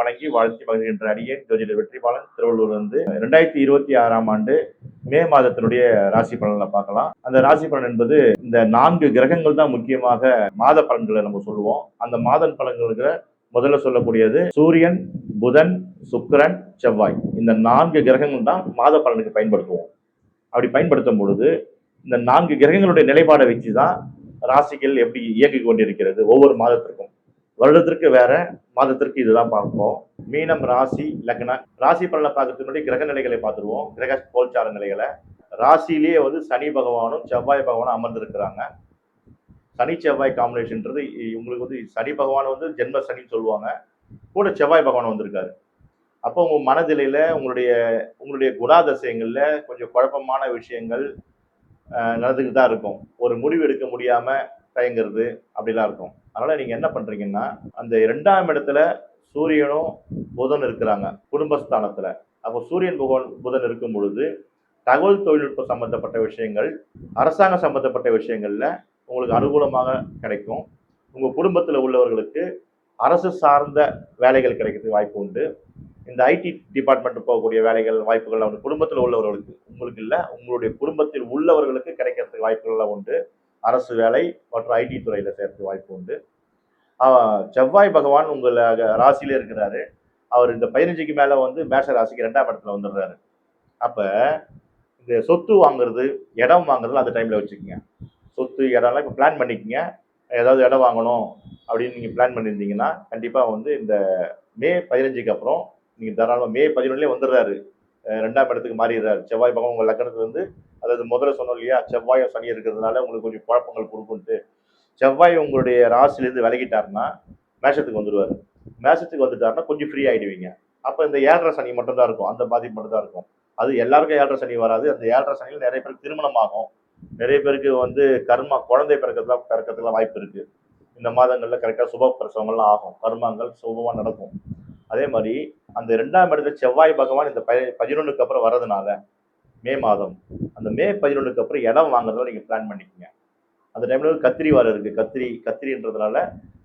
வணங்கி வாழ்த்தி மகிழ்கின்ற அடியே ஜோதிடர் வெற்றிபாலன் திருவள்ளூர்லேருந்து 2026ஆம் ஆண்டு மே மாதத்தினுடைய ராசி பலன்களை பார்க்கலாம். அந்த ராசி பலன் என்பது இந்த 4 கிரகங்கள் தான் முக்கியமாக மாத பலன்களை நம்ம சொல்லுவோம். அந்த மாத பலன்களுக்கு முதல்ல சொல்லக்கூடியது சூரியன், புதன், சுக்கிரன், செவ்வாய். இந்த 4 கிரகங்கள் தான் மாத பலனுக்கு பயன்படுத்துவோம். அப்படி பயன்படுத்தும் பொழுது இந்த 4 கிரகங்களுடைய நிலைப்பாடை வச்சுதான் ராசிகள் எப்படி இயங்கிக் கொண்டிருக்கிறது ஒவ்வொரு மாதத்திற்கும். வருடத்திற்கு வேற, மாதத்திற்கு இதுதான் பார்ப்போம். மீனம் ராசி லக்னம். ராசி பலனை பார்க்கறதுக்கு முன்னாடி கிரக நிலைகளை பார்த்துருவோம். கிரக கோல்சார நிலைகளை. ராசியிலேயே வந்து சனி பகவானும் செவ்வாய் பகவானும் அமர்ந்திருக்கிறாங்க. சனி செவ்வாய் காம்பினேஷன்ன்றது உங்களுக்கு வந்து சனி பகவான் வந்து ஜென்ம சனின்னு சொல்லுவாங்க, கூட செவ்வாய் பகவான் வந்திருக்காரு. அப்போ உங்க மனதிலையில உங்களுடைய குணாதிசயங்கள்ல கொஞ்சம் குழப்பமான விஷயங்கள் நடந்துக்கிட்டு தான் இருக்கும். ஒரு முடிவு எடுக்க முடியாம தயங்குறது அப்படிலாம் இருக்கும். அதனால நீங்க என்ன பண்றீங்கன்னா, அந்த 2ஆம் இடத்துல சூரியனும் புதன் இருக்கிறாங்க குடும்பஸ்தானத்துல. அப்போ சூரியன் புதன் இருக்கும் பொழுது தகவல் தொழில்நுட்பம் சம்பந்தப்பட்ட விஷயங்கள், அரசாங்க சம்பந்தப்பட்ட விஷயங்கள்ல உங்களுக்கு அனுகூலமாக கிடைக்கும். உங்க குடும்பத்துல உள்ளவர்களுக்கு அரசு சார்ந்த வேலைகள் கிடைக்கிறதுக்கு வாய்ப்பு உண்டு. இந்த ஐடி டிபார்ட்மெண்ட் போகக்கூடிய வேலைகள் வாய்ப்புகள் அவங்க குடும்பத்தில் உள்ளவர்களுக்கு, உங்களுக்கு இல்லை, உங்களுடைய குடும்பத்தில் உள்ளவர்களுக்கு கிடைக்கிறதுக்கு வாய்ப்புகள்லாம் உண்டு. அரசு வேலை மற்றும் ஐடி துறையில சேர்த்து வாய்ப்பு உண்டு. செவ்வாய் பகவான் உங்களை ராசியில இருக்கிறாரு. அவர் இந்த 15க்கு மேல வந்து மேஷ ராசிக்கு 2ஆம் இடத்துல வந்துடுறாரு. அப்ப இந்த சொத்து வாங்குறது, இடம் வாங்குறது அந்த டைம்ல வச்சுக்கோங்க. சொத்து இடம்லாம் இப்போ பிளான் பண்ணிக்கோங்க. ஏதாவது இடம் வாங்கணும் அப்படின்னு நீங்க பிளான் பண்ணியிருந்தீங்கன்னா கண்டிப்பா வந்து இந்த மே 15க்கு அப்புறம் நீங்க தாராளமாக மே 11 வந்துடுறாரு. 2ஆம் இடத்துக்கு மாறிடுறாரு. செவ்வாய் பகவான் உங்க லக்னத்துல இருந்து, அதாவது முதல்ல சொன்னோம் இல்லையா, செவ்வாயும் சனி இருக்கிறதுனால உங்களுக்கு கொஞ்சம் குழப்பங்கள் கொடுக்குன்ட்டு. செவ்வாய் உங்களுடைய ராசிலேருந்து விலகிட்டாருன்னா மேஷத்துக்கு வந்துடுவாரு. மேஷத்துக்கு வந்துட்டாருன்னா கொஞ்சம் ஃப்ரீ ஆயிடுவீங்க. அப்போ இந்த 7.5 சனி மட்டும் தான் இருக்கும். அந்த பாதிப்பு மட்டும் தான் இருக்கும். அது எல்லாருக்கும் 7.5 சனி வராது. அந்த 7.5 சனியில் நிறைய பேருக்கு திருமணம் ஆகும். நிறைய பேருக்கு வந்து கர்மா குழந்தை பிறக்கிறதுலாம் வாய்ப்பு இருக்கு. இந்த மாதங்கள்ல கரெக்டாக சுப பிரசவங்கள்லாம் ஆகும். கர்மாங்கள் சுபமாக நடக்கும். அதே மாதிரி அந்த 2ஆம் இடத்துல செவ்வாய் பகவான் இந்த 11க்கு அப்புறம் வர்றதுனால மே மாதம், அந்த மே 11க்கு அப்புறம் இடம் வாங்குறத நீங்க பிளான் பண்ணிக்கோங்க. அந்த டைம்ல கத்திரி வாரம் இருக்கு. கத்திரின்றதுனால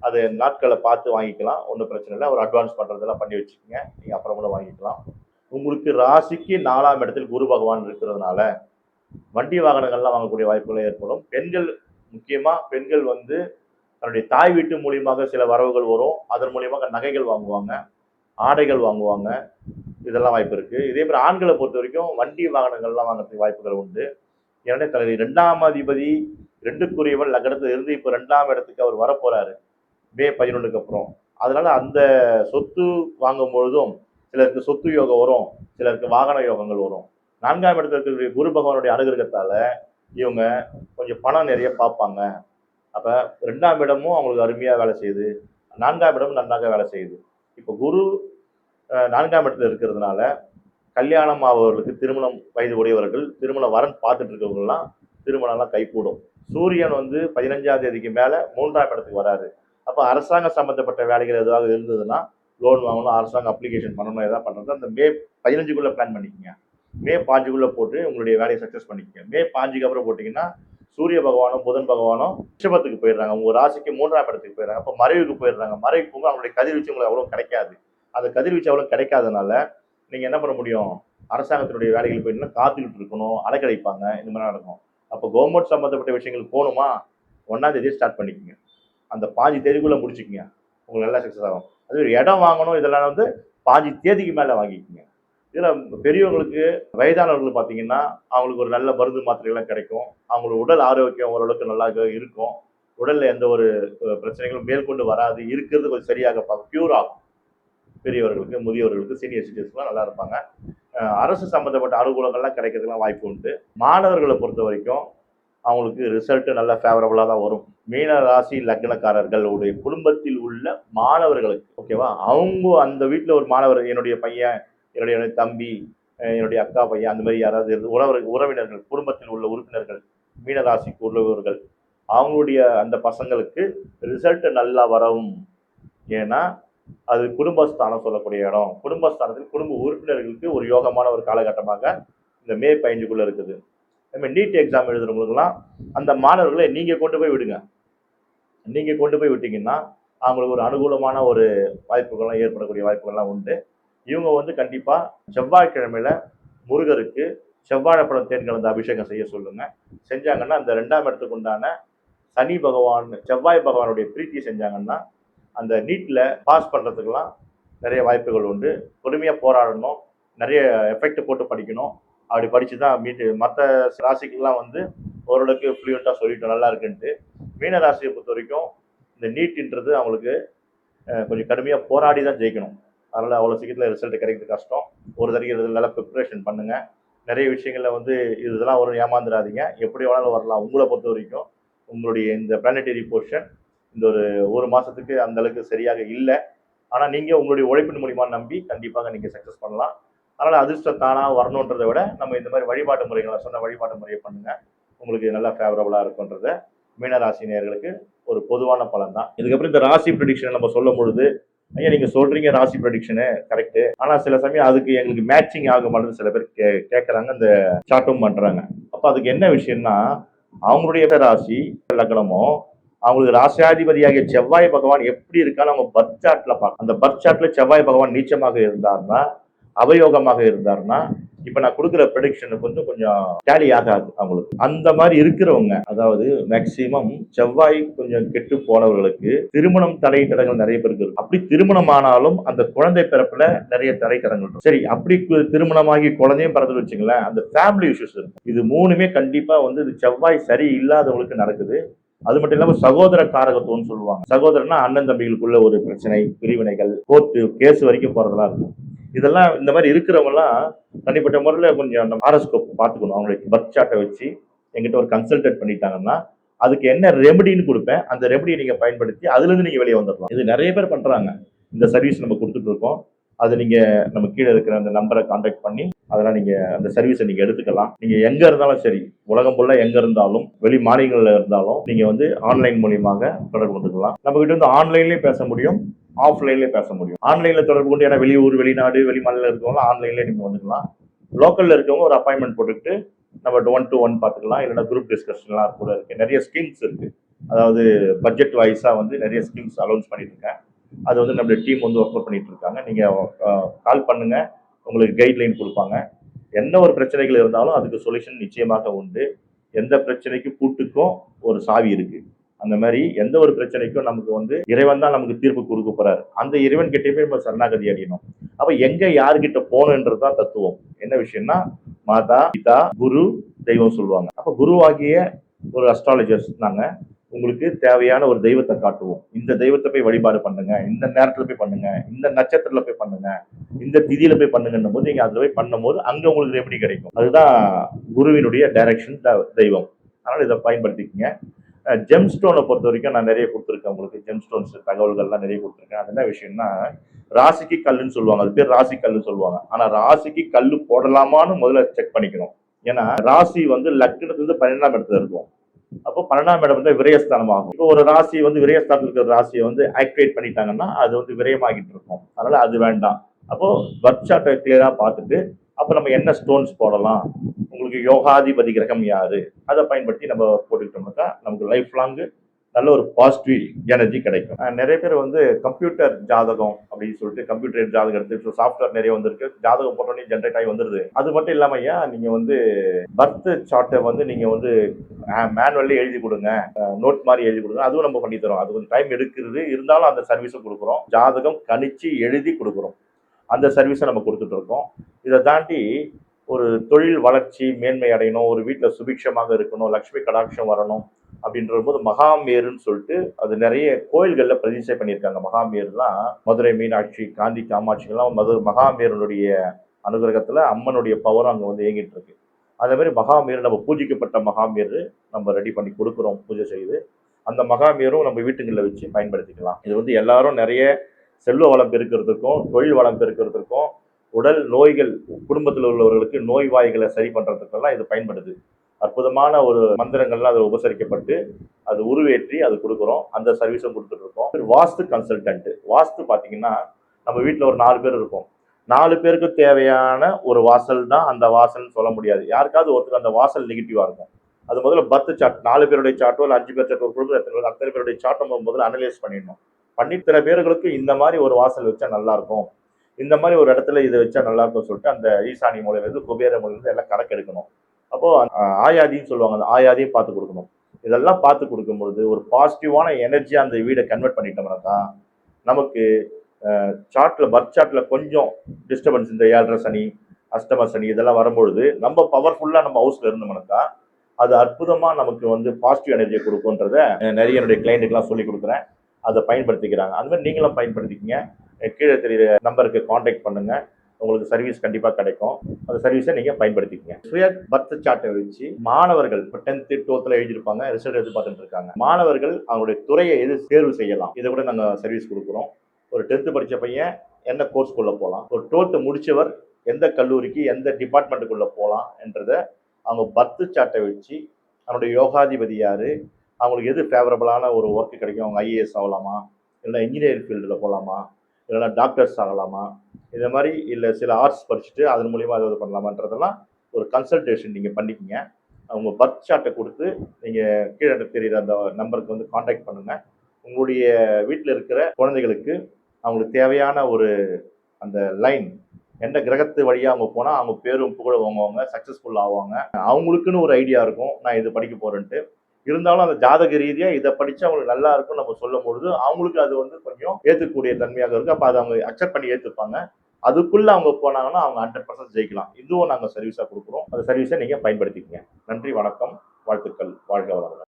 அது நாட்களை பார்த்து வாங்கிக்கலாம். ஒன்றும் பிரச்சனை இல்லை. ஒரு அட்வான்ஸ் பண்றதெல்லாம் பண்ணி வச்சுக்கோங்க. நீங்க அப்புறம் கூட வாங்கிக்கலாம். உங்களுக்கு ராசிக்கு 4ஆம் இடத்தில் குரு பகவான் இருக்கிறதுனால வண்டி வாகனங்கள்லாம் வாங்கக்கூடிய வாய்ப்புகள் ஏற்படும். முக்கியமா பெண்கள் வந்து தன்னுடைய தாய் வீட்டு மூலியமாக சில வரவுகள் வரும். அதன் மூலியமாக நகைகள் வாங்குவாங்க, ஆடைகள் வாங்குவாங்க. இதெல்லாம் வாய்ப்பு இருக்கு. இதே மாதிரி ஆண்களை பொறுத்த வரைக்கும் வண்டி வாகனங்கள்லாம் வாங்குறதுக்கு வாய்ப்புகள் உண்டு. ஏன்னா 2ஆம் அதிபதி 2க்குரியவன் லக்னத்துல இருந்து இப்போ 2ஆம் இடத்துக்கு அவர் வரப்போறாரு மே 11க்கு அப்புறம். அதனால அந்த சொத்து வாங்கும் பொழுதும் சிலருக்கு சொத்து யோகம் வரும், சிலருக்கு வாகன யோகங்கள் வரும். 4ஆம் இடத்துல இருக்கக்கூடிய குரு பகவானுடைய அனுகிரகத்தால இவங்க கொஞ்சம் பணம் நிறைய பார்ப்பாங்க. அப்ப 2ஆம் இடமும் அவங்களுக்கு அருமையா வேலை செய்யுது, 4ஆம் இடமும் நன்றாக வேலை செய்யுது. இப்போ குரு 4ஆம் இடத்துல இருக்கிறதுனால கல்யாணம் ஆபவர்களுக்கு, திருமணம் வயது உடையவர்கள், திருமண வரன் பார்த்துட்டு இருக்கவங்கலாம் திருமணம்லாம் கைகூடும். சூரியன் வந்து 15ஆம் தேதிக்கு மேல 3ஆம் இடத்துக்கு வராரு. அப்போ அரசாங்க சம்பந்தப்பட்ட வேலைகள் ஏதாவது இருந்ததுன்னா, லோன் வாங்கணும், அரசாங்க அப்ளிகேஷன் பண்ணணும், எதாவது பண்றது அந்த மே 15க்குள்ள பிளான் பண்ணிக்கோங்க. மே 5க்குள்ள போட்டு உங்களுடைய வேலையை சக்சஸ் பண்ணிக்கோங்க. மே 5க்கு அப்புறம் போட்டிங்கன்னா சூரிய பகவானும் புதன் பகவானும் ரிஷபத்துக்கு போயிடுறாங்க. உங்க ராசிக்கு 3ஆம் இடத்துக்கு போயிடுறாங்க. அப்போ மறைவுக்கு போயிடுறாங்க. மறைவுக்கு போக அவங்களுடைய கதிர்வீச்சு உங்களுக்கு அவ்வளோ கிடைக்காது. அந்த கதிர்வீச்சு அவ்வளோ கிடைக்காதனால நீங்க என்ன பண்ண முடியும், அரசாங்கத்தினுடைய வேலைகள் போயிட்டுனா காத்துக்கிட்டு இருக்கணும், அலைக்கழிப்பாங்க, இந்த மாதிரி நடக்கும். அப்போ கவர்மெண்ட் சம்பந்தப்பட்ட விஷயங்கள் போகணுமா, 1ஆம் தேதியை ஸ்டார்ட் பண்ணிக்கோங்க. அந்த 5 தேதிக்குள்ள முடிச்சுக்கோங்க. உங்களுக்கு நல்லா சக்ஸஸ் ஆகும். அது ஒரு இடம் வாங்கணும், இதெல்லாம் வந்து 5 தேதிக்கு மேல வாங்கிக்கோங்க. இதுல பெரியவங்களுக்கு, வயதானவர்கள் பார்த்தீங்கன்னா அவங்களுக்கு ஒரு நல்ல மருந்து மாத்திரைகள்லாம் கிடைக்கும். அவங்களோட உடல் ஆரோக்கியம் ஓரளவுக்கு நல்லா இருக்கும். உடல்ல எந்த ஒரு பிரச்சனைகளும் மேற்கொண்டு வராது. இருக்கிறது கொஞ்சம் சரியாக கியூர் ஆகும். பெரியவர்களுக்கு, முதியவர்களுக்கு, சீனியர் சிட்டிசன்ஸ்லாம் நல்லா இருப்பாங்க. அரசு சம்பந்தப்பட்ட அனுகூலங்கள்லாம் கிடைக்கிறதுலாம் வாய்ப்பு உண்டு. மாணவர்களை பொறுத்த வரைக்கும் அவங்களுக்கு ரிசல்ட் நல்ல ஃபேவரபுளாக தான் வரும். மீன ராசி லக்னக்காரர்களுடைய குடும்பத்தில் உள்ள மாணவர்களுக்கு, ஓகேவா, அவங்க அந்த வீட்டில் ஒரு மாணவர், என்னுடைய பையன், என்னுடைய தம்பி, என்னுடைய அக்கா பையன், அந்த மாதிரி யாராவது உறவினர்கள், குடும்பத்தில் உள்ள உறுப்பினர்கள், மீன ராசிக்கு உள்ளவர்கள், அவங்களுடைய அந்த பசங்களுக்கு ரிசல்ட் நல்லா வரும். ஏன்னா அது குடும்பஸ்தானம் சொல்லக்கூடிய இடம். குடும்பஸ்தானத்தில் குடும்ப உறுப்பினர்களுக்கு ஒரு யோகமான ஒரு காலகட்டமாக இந்த மே 15க்குள்ள இருக்குது. நீட் எக்ஸாம் எழுதுறவங்களுக்குலாம் அந்த மாணவர்களை நீங்க கொண்டு போய் விடுங்க. நீங்க கொண்டு போய் விட்டீங்கன்னா அவங்களுக்கு ஒரு அனுகூலமான ஒரு வாய்ப்புகள்லாம் ஏற்படக்கூடிய வாய்ப்புகள்லாம் உண்டு. இவங்க வந்து கண்டிப்பா செவ்வாய்க்கிழமையில முருகருக்கு செவ்வாழைப்பழம் தேன் கலந்த அபிஷேகம் செய்ய சொல்லுங்க. செஞ்சாங்கன்னா அந்த 2ஆம் இடத்துக்கு உண்டான சனி பகவான், செவ்வாய் பகவானுடைய பிரீத்தி செஞ்சாங்கன்னா, அந்த நீட்ல பாஸ் பண்றதுக்கெல்லாம் நிறைய வாய்ப்புகள் உண்டு. பொறுமையா போராடணும். நிறைய எஃபெக்ட் போட்டு படிக்கணும். அப்படி படிச்சு தான் மற்ற ராசிக்கெல்லாம் வந்து ஓரளவுக்கு ஃப்ளூயண்டா சொல்லிட்டோம் நல்லா இருக்குன்ட்டு. மீன ராசியை பொறுத்த வரைக்கும் இந்த நீட்ன்றது அவங்களுக்கு கொஞ்சம் கடுமையாக போராடி தான் ஜெயிக்கணும். அதனால் அவ்வளோ சீக்கிரத்தில் ரிசல்ட் கிடைக்கிறது கஷ்டம். ஒரு தடவை நல்லா ப்ரிப்பரேஷன் பண்ணுங்க. நிறைய விஷயங்களில் வந்து இதெல்லாம் வரும், ஏமாந்துடாதீங்க. எப்படி வேணாலும் வரலாம். உங்களை பொறுத்த வரைக்கும் உங்களுடைய இந்த பிளானட்டரி போர்ஷன் இந்த ஒரு மாதத்துக்கு அந்த அளவுக்கு சரியாக இல்லை. ஆனால் நீங்கள் உங்களுடைய உழைப்பின் மூலியமா நம்பி கண்டிப்பாக நீங்கள் சக்ஸஸ் பண்ணலாம். அதனால் அதிர்ஷ்டம் தானாக வரணுன்றதை விட நம்ம இந்த மாதிரி வழிபாட்டு முறைகளை சொன்ன வழிபாட்டு முறையை பண்ணுங்க. உங்களுக்கு நல்லா ஃபேவரபுளாக இருக்குன்றத மீனராசி நேயர்களுக்கு ஒரு பொதுவான பலன் தான். இதுக்கப்புறம் இந்த ராசி ப்ரெடிக்ஷன் நம்ம சொல்லும் பொழுது, ஐயா நீங்க சொல்றீங்க ராசி ப்ரெடிக்ஷனு கரெக்ட், ஆனா சில சமயம் அதுக்கு எங்களுக்கு மேட்சிங் ஆக மாட்டேன்னு சில பேர் கேட்கறாங்க, இந்த சார்ட்டும் பண்றாங்க. அப்ப அதுக்கு என்ன விஷயம்னா, அவங்களுடைய ராசி லக்னமோ அவங்களுக்கு ராசியாதிபதியாகிய செவ்வாய் பகவான் எப்படி இருக்கான்னு அவங்க பர்த் சார்ட்ல பார்க்கணும். அந்த பர்த் சார்ட்ல செவ்வாய் பகவான் நீச்சமாக இருந்தார்னா, அவயோகமாக இருந்தார்னா, இப்ப நான் கொடுக்குற ப்ரெடிக்ஷனுக்கு வந்து கொஞ்சம் டேலி ஆகாது அவங்களுக்கு. அந்த மாதிரி இருக்கிறவங்க, அதாவது மேக்சிமம் செவ்வாய் கொஞ்சம் கெட்டு போனவர்களுக்கு திருமணம் தடை தடங்கள் நிறைய பேருக்கு இருக்கும். அப்படி திருமணம் ஆனாலும் அந்த குழந்தை பிறப்புல நிறைய தடை தடங்கள் இருக்கும். சரி, அப்படி திருமணமாகி குழந்தையும் பிறந்து வச்சுங்களேன், அந்த ஃபேமிலி இஷ்யூஸ் இருக்கும். இது மூணுமே கண்டிப்பா வந்து இது செவ்வாய் சரி இல்லாதவங்களுக்கு நடக்குது. அது மட்டும் இல்லாம சகோதர காரகத்துவம்னு சொல்லுவாங்க. சகோதரனா அண்ணன் தம்பிகளுக்குள்ள ஒரு பிரச்சனை, பிரிவினைகள், கோர்ட்டு கேஸ் வரைக்கும் போறதெல்லாம் இருக்கும். இதெல்லாம் இந்த மாதிரி இருக்கிறவங்க எல்லாம் தனிப்பட்ட முறையில் கொஞ்சம் அந்த ஹாரோஸ்கோப் பார்த்துக்கணும். அவங்களுக்கு பர்த் சார்ட்டை வச்சு எங்கிட்ட ஒரு கன்சல்டேட் பண்ணிட்டாங்கன்னா அதுக்கு என்ன ரெமடின்னு கொடுப்பேன். அந்த ரெமடியை நீங்க பயன்படுத்தி அதுல இருந்து நீங்க வெளியே வந்துடலாம். இது நிறைய பேர் பண்றாங்க. இந்த சர்வீஸ் நம்ம கொடுத்துட்டு இருக்கோம். அது நீங்க நம்ம கீழே இருக்கிற அந்த நம்பரை கான்டாக்ட் பண்ணி அதெல்லாம் நீங்க அந்த சர்வீஸை நீங்க எடுத்துக்கலாம். நீங்க எங்க இருந்தாலும் சரி, உலகம் ஃபுல்லா எங்க இருந்தாலும், வெளி மாநிலங்கள்ல இருந்தாலும் நீங்க வந்து ஆன்லைன் மூலியமாக தொடர்பு கொண்டுக்கலாம். நம்ம கிட்ட வந்து ஆன்லைன்லயும் பேச முடியும், ஆஃப்லைன்லயே பேச முடியும். ஆன்லைன்ல தொடர்பு கொண்டு, ஏன்னா வெளியூர் வெளிநாடு வெளி மாநிலம் இருக்கவங்க ஆன்லைன்லயே நீங்க வந்துக்கலாம். லோக்கல்ல இருக்கவங்க ஒரு அப்பாயின்மெண்ட் போட்டுக்கிட்டு நம்ம 1-to-1 பார்த்துக்கலாம். இல்லைன்னா குரூப் டிஸ்கஷன்லாம் கூட இருக்கு. நிறைய ஸ்கீம்ஸ் இருக்கு. அதாவது பட்ஜெட் வைஸா வந்து நிறைய ஸ்கீம்ஸ் அலௌன்ஸ் பண்ணிட்டு இருக்கேன். அது வந்து நம்மளுடைய டீம் வந்து ஒர்க் அவுட் பண்ணிட்டு இருக்காங்க. நீங்க கால் பண்ணுங்க, உங்களுக்கு கைட்லைன் கொடுப்பாங்க. என்ன ஒரு பிரச்சனைகள் இருந்தாலும் அதுக்கு சொல்யூஷன் நிச்சயமாக உண்டு. எந்த பிரச்சனைக்கு பூட்டுக்கும் ஒரு சாவி இருக்கு. அந்த மாதிரி எந்த ஒரு பிரச்சனைக்கும் நமக்கு வந்து இறைவன் தான் நமக்கு தீர்ப்பு கொடுக்க போறாரு. அந்த இறைவன் கிட்டே போய் நம்ம சரணாகதி அடையணும். அப்ப எங்க யாருக்கிட்ட போகணுன்றதுதான் தத்துவம். என்ன விஷயம்னா, மாதா பிதா குரு தெய்வம் சொல்லுவாங்க. அப்ப குருவாகிய ஒரு அஸ்ட்ராலஜர்ஸ் நாங்க உங்களுக்கு தேவையான ஒரு தெய்வத்தை காட்டுவோம். இந்த தெய்வத்தை போய் வழிபாடு பண்ணுங்க, இந்த நேரத்துல போய் பண்ணுங்க, இந்த நட்சத்திரத்துல போய் பண்ணுங்க, இந்த திதியில போய் பண்ணுங்கன்னும் போது நீங்க அதுல போய் பண்ணும் போது அங்க உங்களுக்கு ரெமெடி கிடைக்கும். அதுதான் குருவினுடைய டைரக்ஷன், தெய்வம். அதனால இதை பயன்படுத்திக்கங்க. ஜெம் ஸ்டோனை பொறுத்த வரைக்கும் நான் நிறைய கொடுத்துருக்கேன் உங்களுக்கு. ஜெம் ஸ்டோன்ஸ் தகவல்கள்லாம் நிறைய கொடுத்துருக்கேன். அது என்ன விஷயம்னா, ராசிக்கு கல்லுன்னு சொல்லுவாங்க. அது பேர் ராசி கல்லுன்னு சொல்லுவாங்க. ஆனா ராசிக்கு கல்லு போடலாமான்னு முதல்ல செக் பண்ணிக்கணும். ஏன்னா ராசி வந்து லக்னத்துலேருந்து 12ஆம் இடத்துல இருக்கும். அப்போ 12ஆம் இடம் வந்து விரயஸ்தானம் ஆகும். இப்போ ஒரு ராசி வந்து விரயஸ்தானத்தில் இருக்கிற ராசியை வந்து ஆக்டிவேட் பண்ணிட்டாங்கன்னா அது வந்து விரயமாகிட்டு இருக்கும். அதனால அது வேண்டாம். அப்போ பர்த் சார்ட்டை கிளியரா பார்த்துட்டு அப்போ நம்ம என்ன ஸ்டோன்ஸ் போடலாம், உங்களுக்கு யோகாதிபதி கிரகம் யாரு, அதை பயன்படுத்தி நம்ம போட்டுக்கிட்டோம்னாக்கா நமக்கு லைஃப் லாங் நல்ல ஒரு பாசிட்டிவ் எனர்ஜி கிடைக்கும். நிறைய பேர் வந்து கம்ப்யூட்டர் ஜாதகம் அப்படின்னு சொல்லிட்டு கம்ப்யூட்டர் ஜாதகம் எடுத்து சாஃப்ட்வேர் நிறைய வந்திருக்கு. ஜாதகம் போட்டோன்னே ஜென்ரேட் ஆகி வந்துருது. அது மட்டும் இல்லாம ஐயா, நீங்க வந்து பர்த் சார்ட்டை வந்து நீங்க வந்து மேனுவல்லி எழுதி கொடுங்க, நோட் மாதிரி எழுதி கொடுங்க. அதுவும் நம்ம பண்ணி தரோம். அது கொஞ்சம் டைம் எடுக்கிறது, இருந்தாலும் அந்த சர்வீஸும் கொடுக்குறோம். ஜாதகம் கணிச்சு எழுதி கொடுக்குறோம். அந்த சர்வீஸை நம்ம கொடுத்துட்டு இருக்கோம். இதை தாண்டி ஒரு தொழில் வளர்ச்சி மேன்மை அடையணும், ஒரு வீட்டில் சுபிக்ஷமாக இருக்கணும், லக்ஷ்மி கடாட்சம் வரணும் அப்படின்ற போது மகாமேருன்னு சொல்லிட்டு அது நிறைய கோயில்கள்ல பிரதிஷ்டை பண்ணியிருக்காங்க. மகாமேருலாம் மதுரை மீனாட்சி, காந்தி காமாட்சிகள்லாம் மகாமேருடைய அனுகிரகத்துல அம்மனுடைய பவரும் அங்க வந்து இயங்கிட்டு இருக்கு. அதே மாதிரி மகாமேரு நம்ம பூஜிக்கப்பட்ட மகாமேரு நம்ம ரெடி பண்ணி கொடுக்குறோம் பூஜை செய்து. அந்த மகாமேரும் நம்ம வீட்டுகளில் வச்சு பயன்படுத்திக்கலாம். இது வந்து எல்லாரும் நிறைய செல்வ வளம் பெருக்கிறதுக்கும் தொழில் வளம் பெருக்கிறதுக்கும் உடல் நோய்கள் குடும்பத்தில் உள்ளவர்களுக்கு நோய்வாய்களை சரி பண்றதுக்கெல்லாம் இது பயன்படுது. அற்புதமான ஒரு மந்திரங்கள்லாம் அது உபசரிக்கப்பட்டு அது உருவேற்றி அது கொடுக்குறோம். அந்த சர்வீஸும் கொடுத்துட்டு இருக்கோம். வாஸ்து கன்சல்டன்ட். வாஸ்து பார்த்தீங்கன்னா நம்ம வீட்டில் ஒரு 4 பேர் இருப்போம். 4 பேருக்கு தேவையான ஒரு வாசல் தான் அந்த வாசல்னு சொல்ல முடியாது. யாருக்காவது ஒருத்தர் அந்த வாசல் நெகட்டிவா இருக்கும். அது முதல்ல பர்த் சார்ட் 4 பேருடைய சார்ட்டோ இல்லை 5 பேர் சார்ட்டோ ஒரு குடும்பத்தில் அத்தனை பேருடைய சார்ட்டை முதல்ல அனலைஸ் பண்ணிடணும். பண்ணித்தர பேர்களுக்கு இந்த மாதிரி ஒரு வாசல் வச்சா நல்லா இருக்கும், இந்த மாதிரி ஒரு இடத்துல இதை வச்சா நல்லா இருக்கும்னு சொல்லிட்டு அந்த ஈசானி மூலையிலிருந்து குபேர மூலையிலிருந்து எல்லாம் கணக்கு எடுக்கணும். அப்போ ஆயாதின்னு சொல்லுவாங்க, அந்த ஆயாதியும் பார்த்து கொடுக்கணும். இதெல்லாம் பார்த்து கொடுக்கும்பொழுது ஒரு பாசிட்டிவான எனர்ஜியா அந்த வீடை கன்வெர்ட் பண்ணிட்டோம்னா தான் நமக்கு சார்ட்ல பர்த் சார்ட்ல கொஞ்சம் டிஸ்டர்பன்ஸ், இந்த 7.5 சனி, அஷ்டம சனி இதெல்லாம் வரும்பொழுது நம்ம பவர்ஃபுல்லா நம்ம ஹவுஸ்ல இருந்தோம்னா அது அற்புதமா நமக்கு வந்து பாசிட்டிவ் எனர்ஜியை கொடுக்கும்ன்றத நிறைய என்னுடைய கிளைண்ட்டுக்கெல்லாம் சொல்லி கொடுக்குறேன். அதை பயன்படுத்திக்கிறாங்க. அது மாதிரி நீங்களும் பயன்படுத்திக்கிங்க. கீழே தெரியுற நம்பருக்கு காண்டாக்ட் பண்ணுங்க. உங்களுக்கு சர்வீஸ் கண்டிப்பா கிடைக்கும். அந்த சர்வீஸை நீங்க பயன்படுத்திக்கங்க. சுய பர்த் சார்ட்டை வச்சு மாணவர்கள் இப்போ 10th 12th எழுதியிருப்பாங்க, ரிசல்ட் எதிர்பார்த்துட்டு இருக்காங்க. மாணவர்கள் அவங்களுடைய துறையை எது தேர்வு செய்யலாம், இதை கூட நாங்க சர்வீஸ் கொடுக்குறோம். ஒரு 10th படிச்ச பையன் என்ன கோர்ஸ்குள்ள போகலாம், ஒரு 12th முடிச்சவர் எந்த கல்லூரிக்கு எந்த டிபார்ட்மெண்ட்டுக்குள்ள போகலாம் என்றதை அவங்க பர்த் சார்ட்டை வச்சு அவனுடைய யோகாதிபதி யாரு, அவங்களுக்கு எது ஃபேவரபிளான ஒரு ஒர்க் கிடைக்கும், அவங்க ஐஏஎஸ் ஆகலாமா, இல்லைன்னா இன்ஜினியரிங் ஃபீல்டில் போகலாமா, இல்லைன்னா டாக்டர்ஸ் ஆகலாமா, இந்த மாதிரி இல்லை சில ஆர்ட்ஸ் படிச்சுட்டு அதன் மூலியமா ஏதாவது பண்ணலாமான்றதெல்லாம் ஒரு கன்சல்டேஷன் நீங்கள் பண்ணிக்கிங்க. அவங்க பர்த் சார்ட்டை கொடுத்து நீங்கள் கீழே தெரியுற அந்த நம்பருக்கு வந்து காண்டாக்ட் பண்ணுங்க. உங்களுடைய வீட்டில் இருக்கிற குழந்தைகளுக்கு அவங்களுக்கு தேவையான ஒரு அந்த லைன் எந்த கிரகத்து வழியாக அவங்க போனால் அவங்க பேரும் புகழ வாங்குவாங்க, சக்ஸஸ்ஃபுல் ஆவாங்க. அவங்களுக்குன்னு ஒரு ஐடியா இருக்கும், நான் இது படிக்க போறேன்ட்டு. இருந்தாலும் அந்த ஜாதக ரீதியாக இதை படிச்சு அவங்களுக்கு நல்லா இருக்கும் நம்ம சொல்லும் பொழுது அவங்களுக்கு அது வந்து கொஞ்சம் ஏற்றுக்கூடிய தன்மையாக இருக்கும். அப்போ அதை அவங்க அக்செப்ட் பண்ணி ஏற்றுப்பாங்க. அதுக்குள்ள அவங்க போனாங்கன்னா அவங்க 100% ஜெயிக்கலாம். இதுவும் நாங்கள் சர்வீஸாக கொடுக்குறோம். அந்த சர்வீஸை நீங்கள் பயன்படுத்திக்கங்க. நன்றி, வணக்கம், வாழ்த்துக்கள், வாழ்க வளமுடன்.